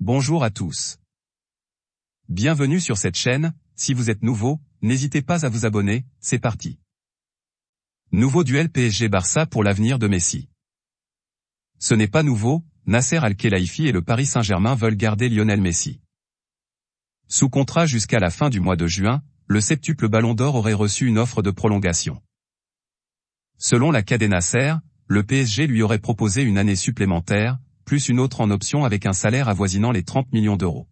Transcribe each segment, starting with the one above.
Bonjour à tous. Bienvenue sur cette chaîne, si vous êtes nouveau, n'hésitez pas à vous abonner, c'est parti. Nouveau duel PSG-Barça pour l'avenir de Messi. Ce n'est pas nouveau, Nasser Al-Khelaifi et le Paris Saint-Germain veulent garder Lionel Messi. Sous contrat jusqu'à la fin du mois de juin, le septuple Ballon d'Or aurait reçu une offre de prolongation. Selon la Cadena Ser, le PSG lui aurait proposé une année supplémentaire, plus une autre en option avec un salaire avoisinant les 30 millions d'euros.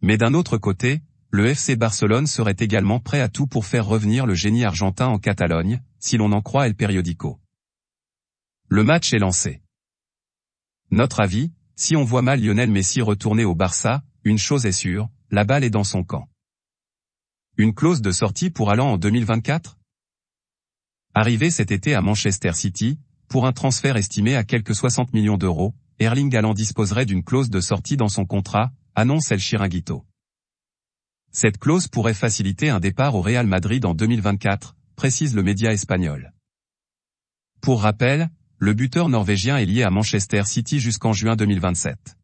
Mais d'un autre côté, le FC Barcelone serait également prêt à tout pour faire revenir le génie argentin en Catalogne, si l'on en croit El Periódico. Le match est lancé. Notre avis, si on voit mal Lionel Messi retourner au Barça, une chose est sûre, la balle est dans son camp. Une clause de sortie pour allant en 2024 ? Arrivé cet été à Manchester City, pour un transfert estimé à quelques 60 millions d'euros, Erling Haaland disposerait d'une clause de sortie dans son contrat, annonce El Chiringuito. Cette clause pourrait faciliter un départ au Real Madrid en 2024, précise le média espagnol. Pour rappel, le buteur norvégien est lié à Manchester City jusqu'en juin 2027.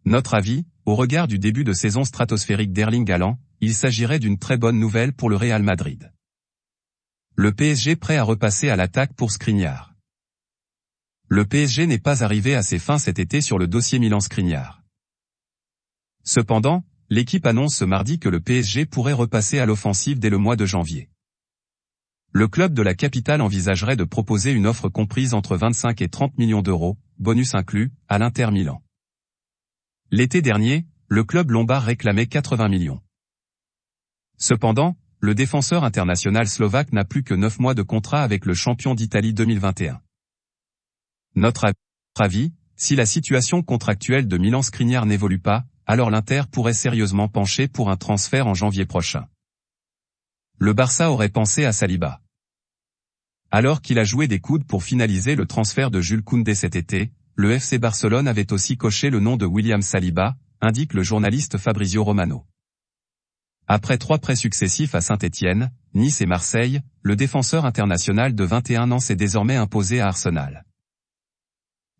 Notre avis, au regard du début de saison stratosphérique d'Erling Haaland, il s'agirait d'une très bonne nouvelle pour le Real Madrid. Le PSG prêt à repasser à l'attaque pour Skriniar. Le PSG n'est pas arrivé à ses fins cet été sur le dossier Milan-Skriniar. Cependant, l'équipe annonce ce mardi que le PSG pourrait repasser à l'offensive dès le mois de janvier. Le club de la capitale envisagerait de proposer une offre comprise entre 25 et 30 millions d'euros, bonus inclus, à l'Inter Milan. L'été dernier, le club lombard réclamait 80 millions. Cependant, le défenseur international slovaque n'a plus que 9 mois de contrat avec le champion d'Italie 2021. Notre avis, si la situation contractuelle de Milan Skriniar n'évolue pas, alors l'Inter pourrait sérieusement pencher pour un transfert en janvier prochain. Le Barça aurait pensé à Saliba. Alors qu'il a joué des coudes pour finaliser le transfert de Jules Koundé cet été, le FC Barcelone avait aussi coché le nom de William Saliba, indique le journaliste Fabrizio Romano. Après 3 prêts successifs à Saint-Étienne, Nice et Marseille, le défenseur international de 21 ans s'est désormais imposé à Arsenal.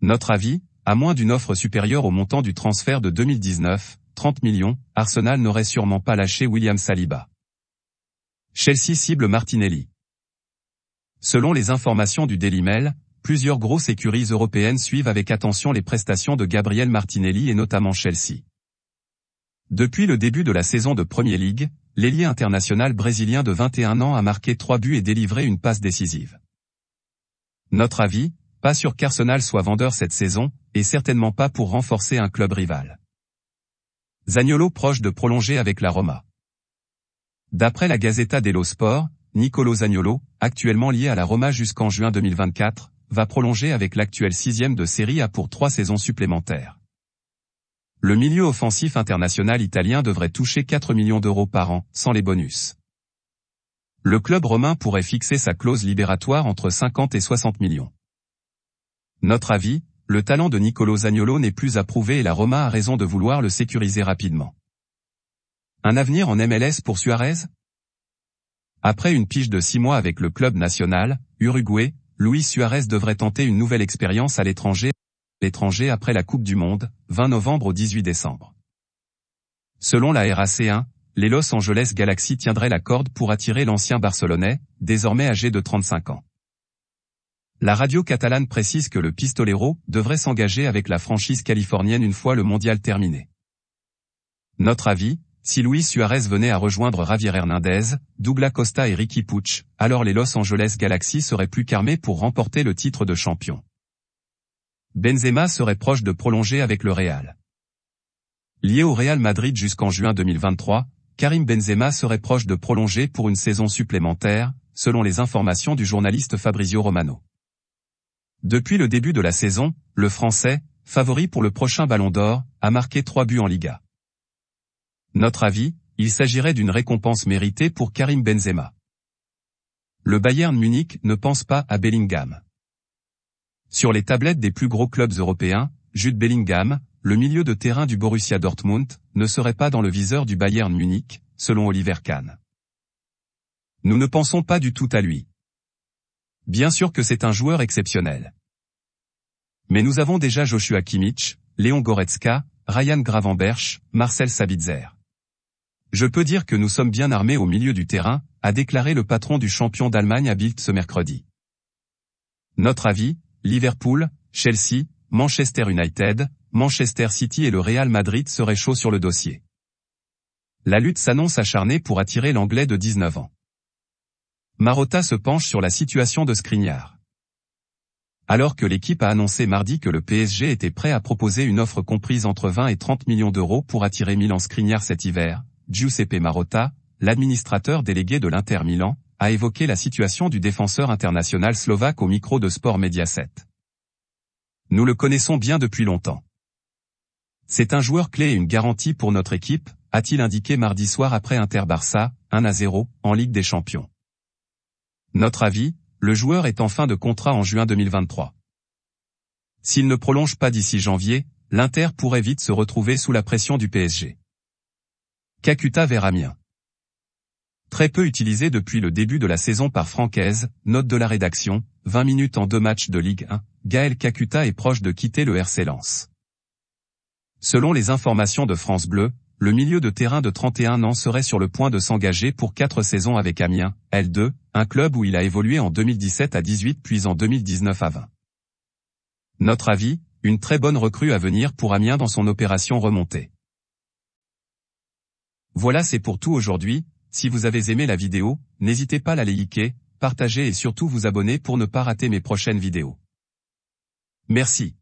Notre avis, à moins d'une offre supérieure au montant du transfert de 2019, 30 millions, Arsenal n'aurait sûrement pas lâché William Saliba. Chelsea cible Martinelli. Selon les informations du Daily Mail, plusieurs grosses écuries européennes suivent avec attention les prestations de Gabriel Martinelli et notamment Chelsea. Depuis le début de la saison de Premier League, l'ailier international brésilien de 21 ans a marqué 3 buts et délivré une passe décisive. Notre avis, pas sûr qu'Arsenal soit vendeur cette saison, et certainement pas pour renforcer un club rival. Zaniolo proche de prolonger avec la Roma. D'après la Gazzetta dello Sport, Nicolo Zaniolo, actuellement lié à la Roma jusqu'en juin 2024, va prolonger avec l'actuel 6e de Série A pour 3 saisons supplémentaires. Le milieu offensif international italien devrait toucher 4 millions d'euros par an, sans les bonus. Le club romain pourrait fixer sa clause libératoire entre 50 et 60 millions. Notre avis, le talent de Nicolo Zaniolo n'est plus à prouver et la Roma a raison de vouloir le sécuriser rapidement. Un avenir en MLS pour Suarez ? Après une pige de 6 mois avec le club national, Uruguay, Luis Suarez devrait tenter une nouvelle expérience à l'étranger après la Coupe du Monde, 20 novembre au 18 décembre. Selon la RAC1, les Los Angeles Galaxy tiendraient la corde pour attirer l'ancien Barcelonais, désormais âgé de 35 ans. La radio catalane précise que le pistolero devrait s'engager avec la franchise californienne une fois le mondial terminé. Notre avis, si Luis Suarez venait à rejoindre Javier Hernandez, Douglas Costa et Riqui Puig, alors les Los Angeles Galaxy seraient plus qu'armés pour remporter le titre de champion. Benzema serait proche de prolonger avec le Real. Lié au Real Madrid jusqu'en juin 2023, Karim Benzema serait proche de prolonger pour une saison supplémentaire, selon les informations du journaliste Fabrizio Romano. Depuis le début de la saison, le Français, favori pour le prochain Ballon d'Or, a marqué 3 buts en Liga. Notre avis, il s'agirait d'une récompense méritée pour Karim Benzema. Le Bayern Munich ne pense pas à Bellingham. Sur les tablettes des plus gros clubs européens, Jude Bellingham, le milieu de terrain du Borussia Dortmund, ne serait pas dans le viseur du Bayern Munich, selon Oliver Kahn. Nous ne pensons pas du tout à lui. Bien sûr que c'est un joueur exceptionnel. Mais nous avons déjà Joshua Kimmich, Léon Goretzka, Ryan Gravenberch, Marcel Sabitzer. Je peux dire que nous sommes bien armés au milieu du terrain, a déclaré le patron du champion d'Allemagne à Bild ce mercredi. Notre avis, Liverpool, Chelsea, Manchester United, Manchester City et le Real Madrid seraient chauds sur le dossier. La lutte s'annonce acharnée pour attirer l'Anglais de 19 ans. Marotta se penche sur la situation de Skriniar. Alors que l'équipe a annoncé mardi que le PSG était prêt à proposer une offre comprise entre 20 et 30 millions d'euros pour attirer Milan Skriniar cet hiver, Giuseppe Marotta, l'administrateur délégué de l'Inter Milan, a évoqué la situation du défenseur international slovaque au micro de Sport Mediaset. Nous le connaissons bien depuis longtemps. C'est un joueur clé et une garantie pour notre équipe, a-t-il indiqué mardi soir après Inter-Barça, 1-0, en Ligue des Champions. Notre avis, le joueur est en fin de contrat en juin 2023. S'il ne prolonge pas d'ici janvier, l'Inter pourrait vite se retrouver sous la pression du PSG. Kakuta vers Amiens. Très peu utilisé depuis le début de la saison par Francaise, note de la rédaction, 20 minutes en 2 matchs de Ligue 1, Gaël Kakuta est proche de quitter le RC Lens. Selon les informations de France Bleu, le milieu de terrain de 31 ans serait sur le point de s'engager pour 4 saisons avec Amiens, L2, un club où il a évolué en 2017 à 18 puis en 2019 à 20. Notre avis, une très bonne recrue à venir pour Amiens dans son opération remontée. Voilà, c'est pour tout aujourd'hui. Si vous avez aimé la vidéo, n'hésitez pas à la liker, partager et surtout vous abonner pour ne pas rater mes prochaines vidéos. Merci.